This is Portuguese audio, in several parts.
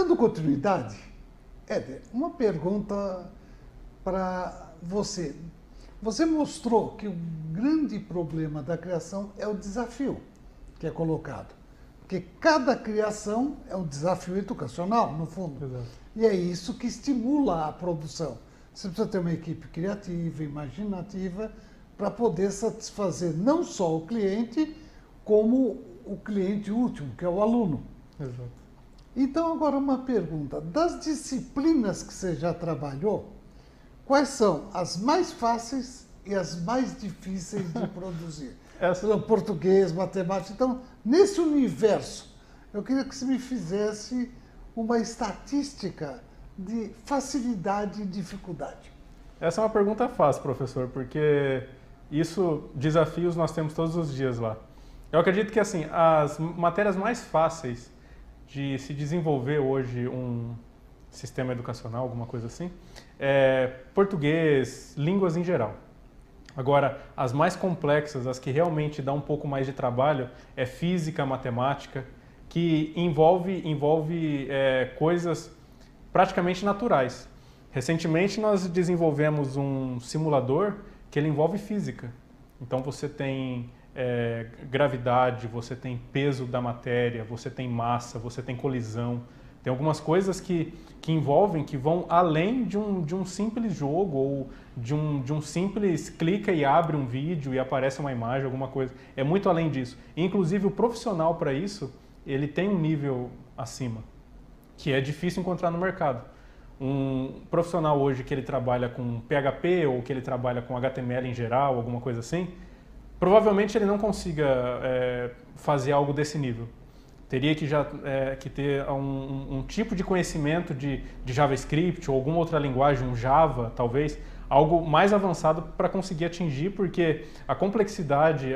Dando continuidade, Éder, uma pergunta para você. Você mostrou que o grande problema da criação é o desafio que é colocado. Porque cada criação é um desafio educacional, no fundo. Exato. E é isso que estimula a produção. Você precisa ter uma equipe criativa, imaginativa, para poder satisfazer não só o cliente, como o cliente último, que é o aluno. Exato. Então, agora uma pergunta. Das disciplinas que você já trabalhou, quais são as mais fáceis e as mais difíceis de produzir? Português, matemática. Então, nesse universo, eu queria que você me fizesse uma estatística de facilidade e dificuldade. Essa é uma pergunta fácil, professor, porque desafios nós temos todos os dias lá. Eu acredito que assim, as matérias mais fáceis de se desenvolver hoje um sistema educacional, alguma coisa assim, é português, línguas em geral. Agora, as mais complexas, as que realmente dão um pouco mais de trabalho, é física, matemática, que envolve coisas praticamente naturais. Recentemente nós desenvolvemos um simulador que ele envolve física. Então você tem gravidade, você tem peso da matéria, você tem massa, você tem colisão. Tem algumas coisas que envolvem, que vão além de um simples jogo ou de um simples clica e abre um vídeo e aparece uma imagem, alguma coisa. É muito além disso. Inclusive o profissional para isso, ele tem um nível acima, que é difícil encontrar no mercado. Um profissional hoje que ele trabalha com PHP ou que ele trabalha com HTML em geral, alguma coisa assim, provavelmente ele não consiga fazer algo desse nível. Teria que ter um tipo de conhecimento de JavaScript ou alguma outra linguagem, um Java, talvez, algo mais avançado para conseguir atingir, porque a complexidade,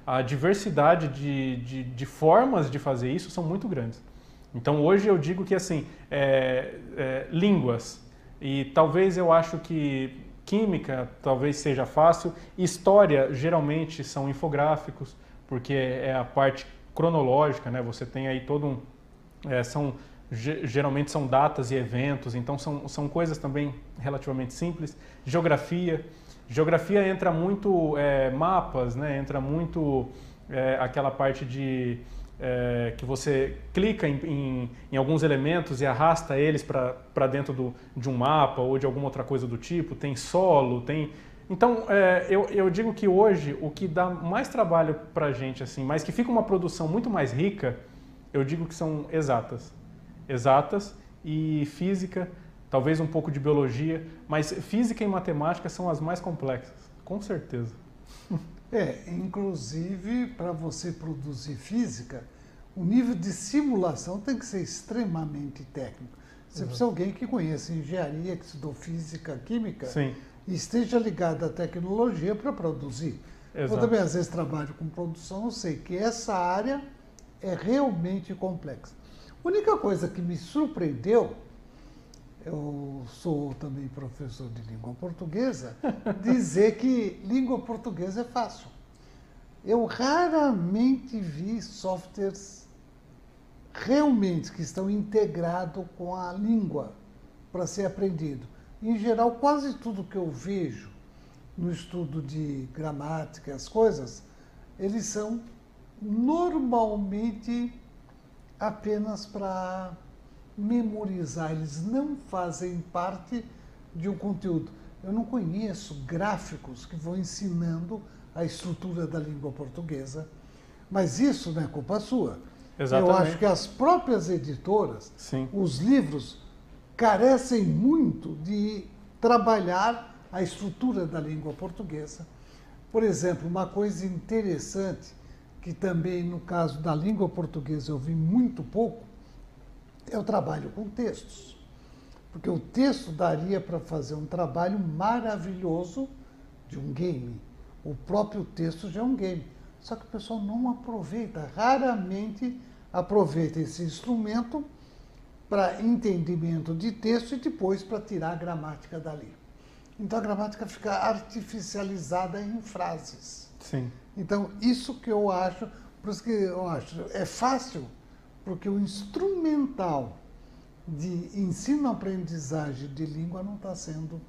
a diversidade de formas de fazer isso são muito grandes. Então hoje eu digo que assim, línguas, e talvez eu acho que química talvez seja fácil, história geralmente são infográficos, porque é a parte cronológica, né? Você tem aí todo geralmente são datas e eventos, então são coisas também relativamente simples. Geografia entra muito mapas, né? Entra muito aquela parte de que você clica em alguns elementos e arrasta eles para dentro de um mapa ou de alguma outra coisa do tipo. Tem solo, tem... Então, eu digo que hoje o que dá mais trabalho para a gente, assim, mas que fica uma produção muito mais rica, eu digo que são exatas. Exatas e física, talvez um pouco de biologia, mas física e matemática são as mais complexas, com certeza. Inclusive, para você produzir física, o nível de simulação tem que ser extremamente técnico. Você precisa de alguém que conheça engenharia, que estudou física, química, sim, e esteja ligado à tecnologia para produzir. Exato. Eu também, às vezes, trabalho com produção, eu sei que essa área é realmente complexa. A única coisa que me surpreendeu, eu sou também professor de língua portuguesa, dizer que língua portuguesa é fácil. Eu raramente vi softwares realmente que estão integrados com a língua para ser aprendido. Em geral, quase tudo que eu vejo no estudo de gramática, as coisas, eles são normalmente apenas para memorizar, eles não fazem parte de um conteúdo. Eu não conheço gráficos que vão ensinando a estrutura da língua portuguesa, mas isso não é culpa sua. Exatamente. Eu acho que as próprias editoras, sim, os livros, carecem muito de trabalhar a estrutura da língua portuguesa. Por exemplo, uma coisa interessante, que também no caso da língua portuguesa eu vi muito pouco, é o trabalho com textos. Porque o texto daria para fazer um trabalho maravilhoso de um game. O próprio texto já é um game. Só que o pessoal não aproveita, raramente aproveita esse instrumento para entendimento de texto e depois para tirar a gramática dali. Então a gramática fica artificializada em frases. sim. Então isso que eu acho, por isso que eu acho, é fácil, porque o instrumental de ensino-aprendizagem de língua não está sendo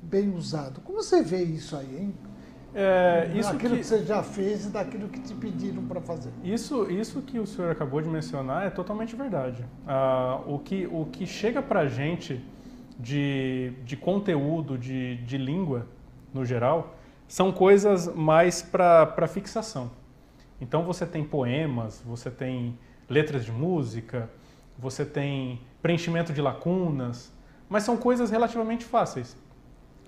bem usado. Como você vê isso aí, hein? Daquilo que você já fez e daquilo que te pediram para fazer. Isso que o senhor acabou de mencionar é totalmente verdade. O que chega para a gente de conteúdo, de língua, no geral, são coisas mais para fixação. Então você tem poemas, você tem letras de música, você tem preenchimento de lacunas, mas são coisas relativamente fáceis.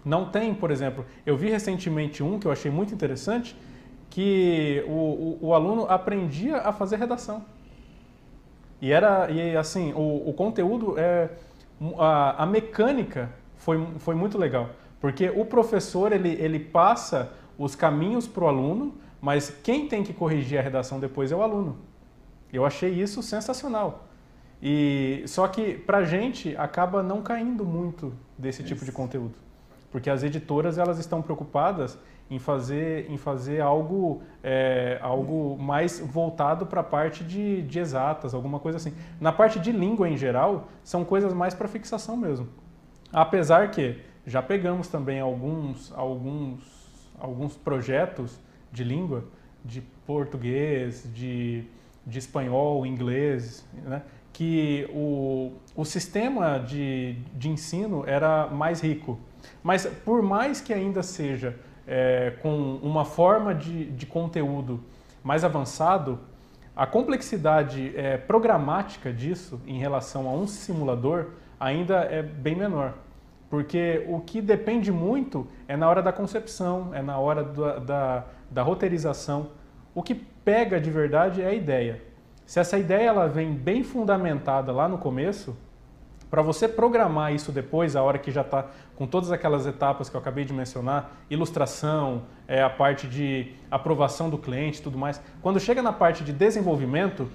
Não tem, por exemplo, eu vi recentemente um que eu achei muito interessante, que o aluno aprendia a fazer redação. E assim, o conteúdo, a mecânica foi muito legal, porque o professor ele passa os caminhos para o aluno, mas quem tem que corrigir a redação depois é o aluno. Eu achei isso sensacional. Só que para a gente acaba não caindo muito desse tipo de conteúdo. Porque as editoras elas estão preocupadas em fazer algo mais voltado para a parte de exatas, alguma coisa assim. Na parte de língua em geral, são coisas mais para fixação mesmo. Apesar que já pegamos também alguns projetos de língua, de português, de espanhol, inglês, né? Que o sistema de ensino era mais rico. Mas por mais que ainda seja com uma forma de conteúdo mais avançado, a complexidade programática disso em relação a um simulador ainda é bem menor. Porque o que depende muito é na hora da concepção, é na hora da roteirização. O que pega de verdade é a ideia. Se essa ideia ela vem bem fundamentada lá no começo, para você programar isso depois, a hora que já está com todas aquelas etapas que eu acabei de mencionar, ilustração, a parte de aprovação do cliente e tudo mais, quando chega na parte de desenvolvimento,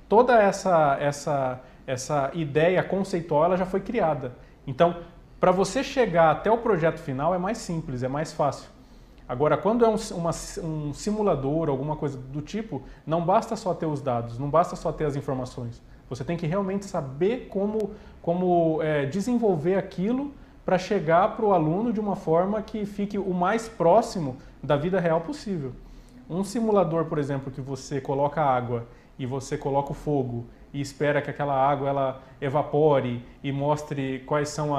toda essa ideia conceitual ela já foi criada. Então, para você chegar até o projeto final é mais simples, é mais fácil. Agora, quando é um simulador, alguma coisa do tipo, não basta só ter os dados, não basta só ter as informações. Você tem que realmente saber como desenvolver aquilo para chegar para o aluno de uma forma que fique o mais próximo da vida real possível. Um simulador, por exemplo, que você coloca água e você coloca o fogo e espera que aquela água ela evapore e mostre quais são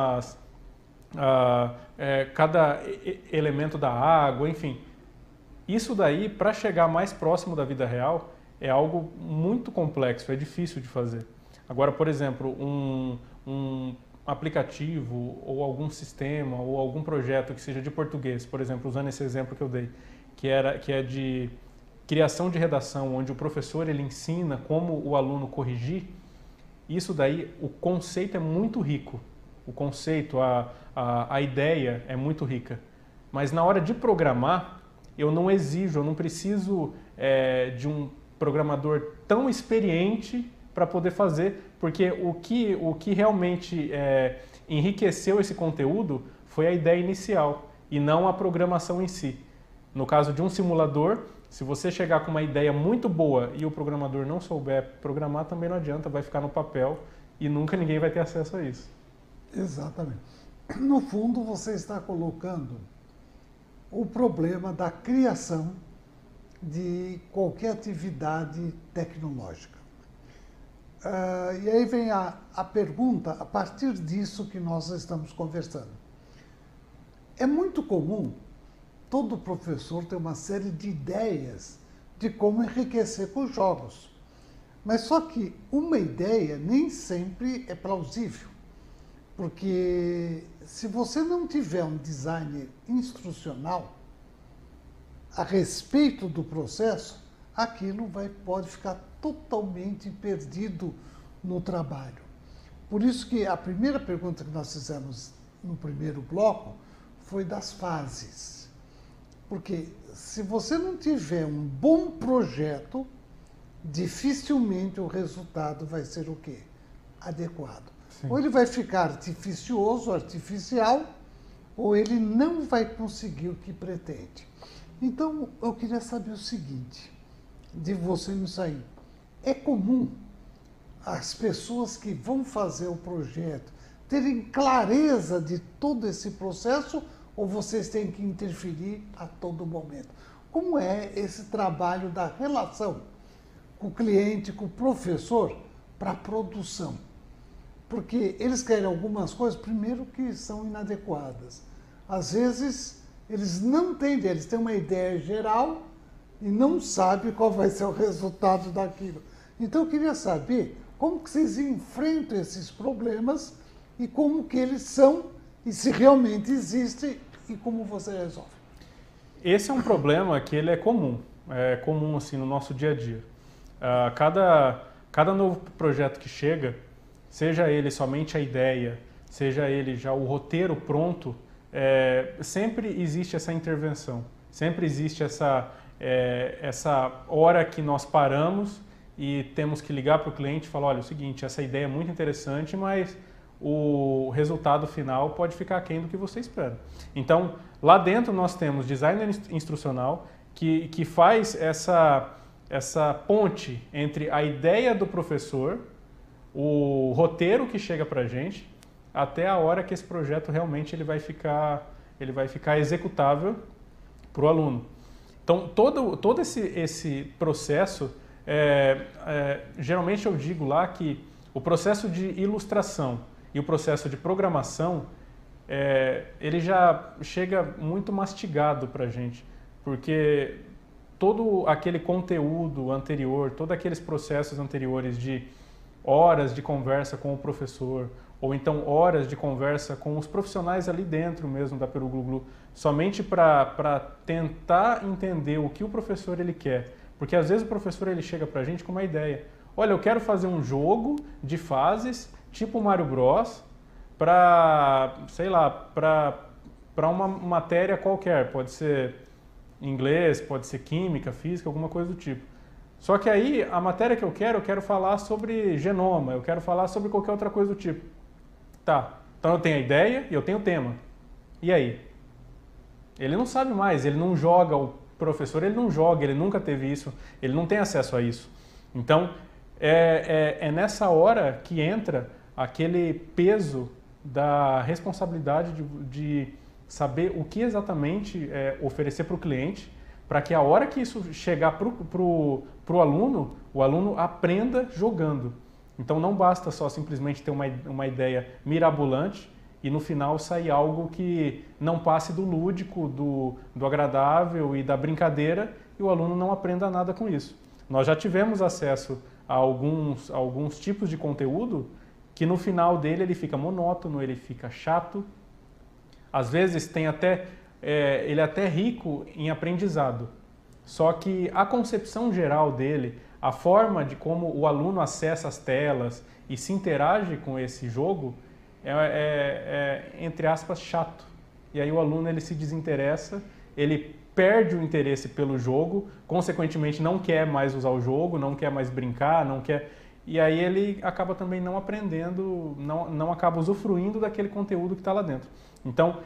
cada elemento da água, enfim. Isso daí, para chegar mais próximo da vida real, é algo muito complexo, é difícil de fazer. Agora, por exemplo, um aplicativo ou algum sistema ou algum projeto que seja de português, por exemplo, usando esse exemplo que eu dei, que é de criação de redação, onde o professor ele ensina como o aluno corrigir, isso daí, o conceito é muito rico. O conceito, a ideia é muito rica. Mas na hora de programar, eu não preciso de um programador tão experiente para poder fazer, porque o que realmente enriqueceu esse conteúdo foi a ideia inicial e não a programação em si. No caso de um simulador, se você chegar com uma ideia muito boa e o programador não souber programar, também não adianta, vai ficar no papel e nunca ninguém vai ter acesso a isso. Exatamente. No fundo, você está colocando o problema da criação de qualquer atividade tecnológica. E aí vem a pergunta, a partir disso que nós estamos conversando. É muito comum todo professor ter uma série de ideias de como enriquecer com jogos. Mas só que uma ideia nem sempre é plausível. Porque se você não tiver um design instrucional a respeito do processo, aquilo pode ficar totalmente perdido no trabalho. Por isso que a primeira pergunta que nós fizemos no primeiro bloco foi das fases. Porque se você não tiver um bom projeto, dificilmente o resultado vai ser o quê? Adequado. Sim. Ou ele vai ficar artificioso, artificial, ou ele não vai conseguir o que pretende. Então, eu queria saber o seguinte, de você nisso aí. É comum as pessoas que vão fazer o projeto terem clareza de todo esse processo ou vocês têm que interferir a todo momento? Como é esse trabalho da relação com o cliente, com o professor, para a produção? Porque eles querem algumas coisas, primeiro, que são inadequadas. Às vezes, eles não têm ideia, eles têm uma ideia geral e não sabem qual vai ser o resultado daquilo. Então, eu queria saber como que vocês enfrentam esses problemas e como que eles são e se realmente existem e como você resolve. Esse é um problema que ele é comum assim no nosso dia a dia. Cada novo projeto que chega, seja ele somente a ideia, seja ele já o roteiro pronto, sempre existe essa intervenção, sempre existe essa hora que nós paramos e temos que ligar para o cliente e falar, olha, é o seguinte, essa ideia é muito interessante, mas o resultado final pode ficar aquém do que você espera. Então, lá dentro nós temos designer instrucional que faz essa ponte entre a ideia do professor, o roteiro que chega para a gente, até a hora que esse projeto realmente ele vai ficar executável para o aluno. Então, todo esse processo, geralmente eu digo lá que o processo de ilustração e o processo de programação, ele já chega muito mastigado para a gente, porque todo aquele conteúdo anterior, todos aqueles processos anteriores de horas de conversa com o professor, ou então horas de conversa com os profissionais ali dentro mesmo da Peru Glu Glu, somente para tentar entender o que o professor ele quer. Porque às vezes o professor ele chega para a gente com uma ideia. Olha, eu quero fazer um jogo de fases, tipo Mario Bros, para, sei lá, para uma matéria qualquer. Pode ser inglês, pode ser química, física, alguma coisa do tipo. Só que aí, a matéria que eu quero falar sobre genoma, eu quero falar sobre qualquer outra coisa do tipo. Tá, então eu tenho a ideia e eu tenho o tema. E aí? Ele não sabe mais, ele não joga, o professor ele não joga, ele nunca teve isso, ele não tem acesso a isso. Então, é nessa hora que entra aquele peso da responsabilidade de saber o que exatamente oferecer para o cliente, para que a hora que isso chegar para o aluno, o aluno aprenda jogando. Então não basta só simplesmente ter uma ideia mirabolante e no final sair algo que não passe do lúdico, do agradável e da brincadeira e o aluno não aprenda nada com isso. Nós já tivemos acesso a alguns tipos de conteúdo que no final dele ele fica monótono, ele fica chato. Às vezes ele é até rico em aprendizado, só que a concepção geral dele, a forma de como o aluno acessa as telas e se interage com esse jogo entre aspas, chato. E aí o aluno ele se desinteressa, ele perde o interesse pelo jogo, consequentemente não quer mais usar o jogo, não quer mais brincar, não quer... E aí ele acaba também não aprendendo, não acaba usufruindo daquele conteúdo que está lá dentro. Então,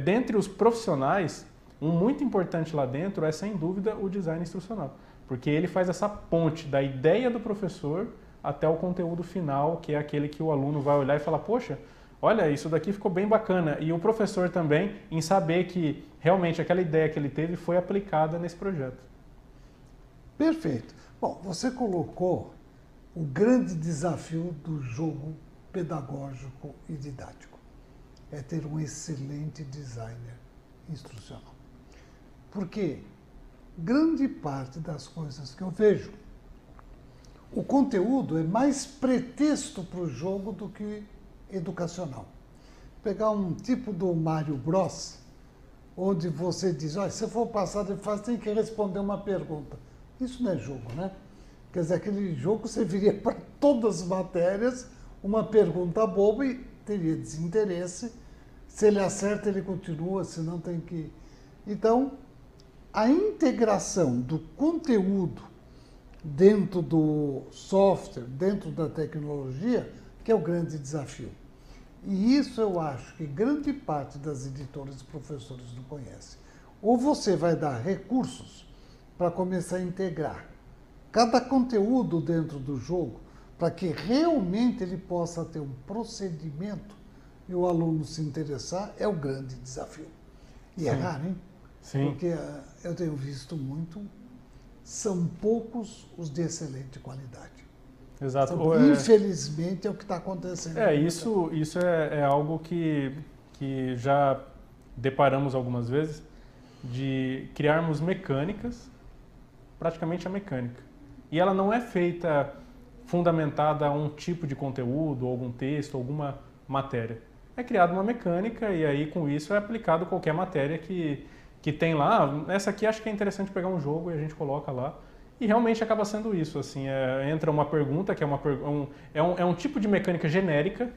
dentre os profissionais, um muito importante lá dentro é, sem dúvida, o design instrucional. Porque ele faz essa ponte da ideia do professor até o conteúdo final, que é aquele que o aluno vai olhar e falar, poxa, olha, isso daqui ficou bem bacana. E o professor também, em saber que realmente aquela ideia que ele teve foi aplicada nesse projeto. Perfeito. Bom, você colocou o grande desafio do jogo pedagógico e didático. É ter um excelente designer instrucional. Porque grande parte das coisas que eu vejo, o conteúdo é mais pretexto para o jogo do que educacional. Pegar um tipo do Mario Bros, onde você diz, olha, se for passar de fase, tem que responder uma pergunta. Isso não é jogo, né? Quer dizer, aquele jogo serviria para todas as matérias, uma pergunta boba e teria desinteresse. Se ele acerta, ele continua, senão tem que... Então, a integração do conteúdo dentro do software, dentro da tecnologia, que é o grande desafio. E isso eu acho que grande parte das editoras e professores não conhecem. Ou você vai dar recursos para começar a integrar cada conteúdo dentro do jogo, para que realmente ele possa ter um procedimento e o aluno se interessar, é o grande desafio. E é raro, hein? Sim. Porque eu tenho visto muito, são poucos os de excelente qualidade. Exato. Então, infelizmente é o que está acontecendo. Isso é algo que já deparamos algumas vezes, de criarmos mecânicas, praticamente a mecânica. E ela não é feita fundamentada a um tipo de conteúdo, algum texto, alguma matéria. É criada uma mecânica e aí com isso é aplicado qualquer matéria que tem lá. Essa aqui acho que é interessante pegar um jogo e a gente coloca lá. E realmente acaba sendo isso. Assim, entra uma pergunta, que é um tipo de mecânica genérica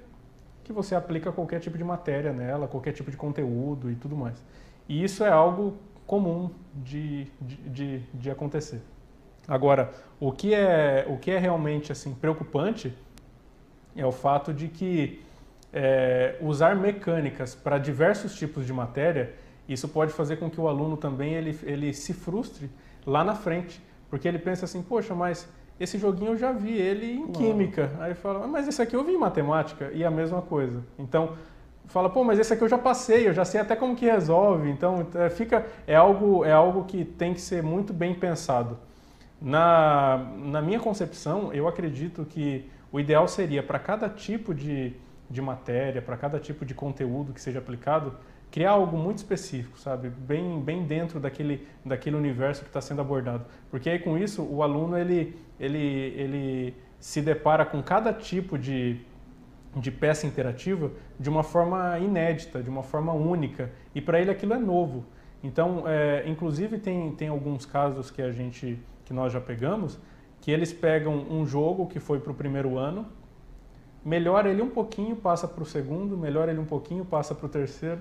que você aplica qualquer tipo de matéria nela, qualquer tipo de conteúdo e tudo mais. E isso é algo comum de acontecer. Agora, o que é realmente assim, preocupante é o fato de que usar mecânicas para diversos tipos de matéria, isso pode fazer com que o aluno também ele se frustre lá na frente, porque ele pensa assim, poxa, mas esse joguinho eu já vi ele em química. Aí fala, mas esse aqui eu vi em matemática, e a mesma coisa. Então, fala, pô, mas esse aqui eu já passei, eu já sei até como que resolve. Então, é algo que tem que ser muito bem pensado. Na minha concepção, eu acredito que o ideal seria, para cada tipo de matéria, para cada tipo de conteúdo que seja aplicado, criar algo muito específico, sabe? Bem dentro daquele universo que está sendo abordado. Porque aí com isso, o aluno ele se depara com cada tipo de peça interativa de uma forma inédita, de uma forma única. E para ele aquilo é novo. Então, inclusive tem alguns casos que nós já pegamos, que eles pegam um jogo que foi para o primeiro ano, melhora ele um pouquinho, passa para o segundo, melhora ele um pouquinho, passa para o terceiro.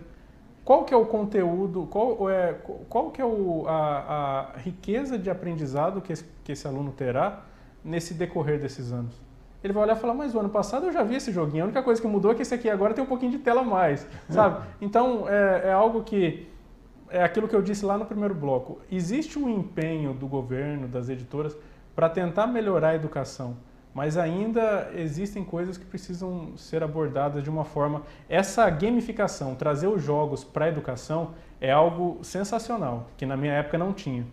Qual que é o conteúdo, qual que é a riqueza de aprendizado que esse aluno terá nesse decorrer desses anos? Ele vai olhar e falar, mas o ano passado eu já vi esse joguinho, a única coisa que mudou é que esse aqui agora tem um pouquinho de tela a mais, sabe? Então, é algo que... É aquilo que eu disse lá no primeiro bloco. Existe um empenho do governo, das editoras, para tentar melhorar a educação, mas ainda existem coisas que precisam ser abordadas de uma forma... Essa gamificação, trazer os jogos para a educação, é algo sensacional, que na minha época não tinha.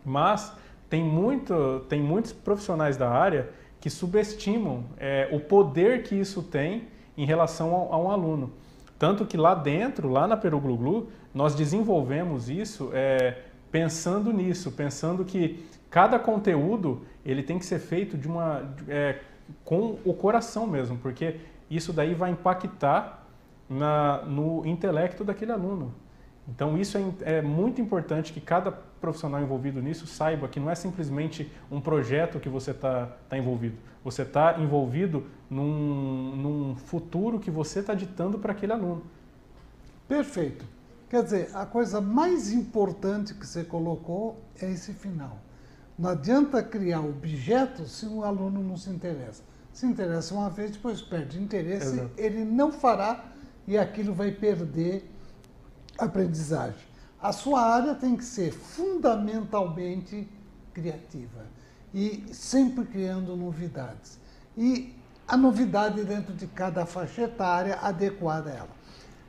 Mas tem muitos profissionais da área que subestimam o poder que isso tem em relação a um aluno. Tanto que lá dentro, lá na Peru Glu Glu, nós desenvolvemos isso pensando nisso, pensando que cada conteúdo ele tem que ser feito com o coração mesmo, porque isso daí vai impactar no intelecto daquele aluno. Então isso é muito importante que cada profissional envolvido nisso saiba que não é simplesmente um projeto que você está envolvido. Você está envolvido num futuro que você está ditando para aquele aluno. Perfeito. Quer dizer, a coisa mais importante que você colocou é esse final. Não adianta criar objetos se um aluno não se interessa. Se interessa uma vez, depois perde interesse, exato, ele não fará e aquilo vai perder a aprendizagem. A sua área tem que ser fundamentalmente criativa e sempre criando novidades. E a novidade dentro de cada faixa etária adequada a ela.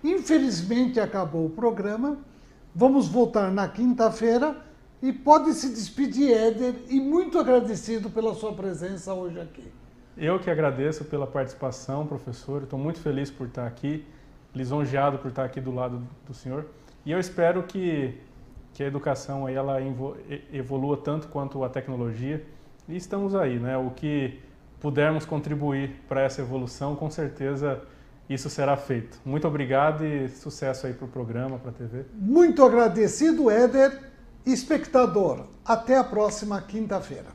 Infelizmente acabou o programa, vamos voltar na quinta-feira e pode se despedir, Éder, e muito agradecido pela sua presença hoje aqui. Eu que agradeço pela participação, professor, estou muito feliz por estar aqui, lisonjeado por estar aqui do lado do senhor, e eu espero que a educação aí, ela evolua tanto quanto a tecnologia, e estamos aí, né? O que pudermos contribuir para essa evolução, com certeza isso será feito. Muito obrigado e sucesso aí para o programa, para a TV. Muito agradecido, Éder. Espectador, até a próxima quinta-feira.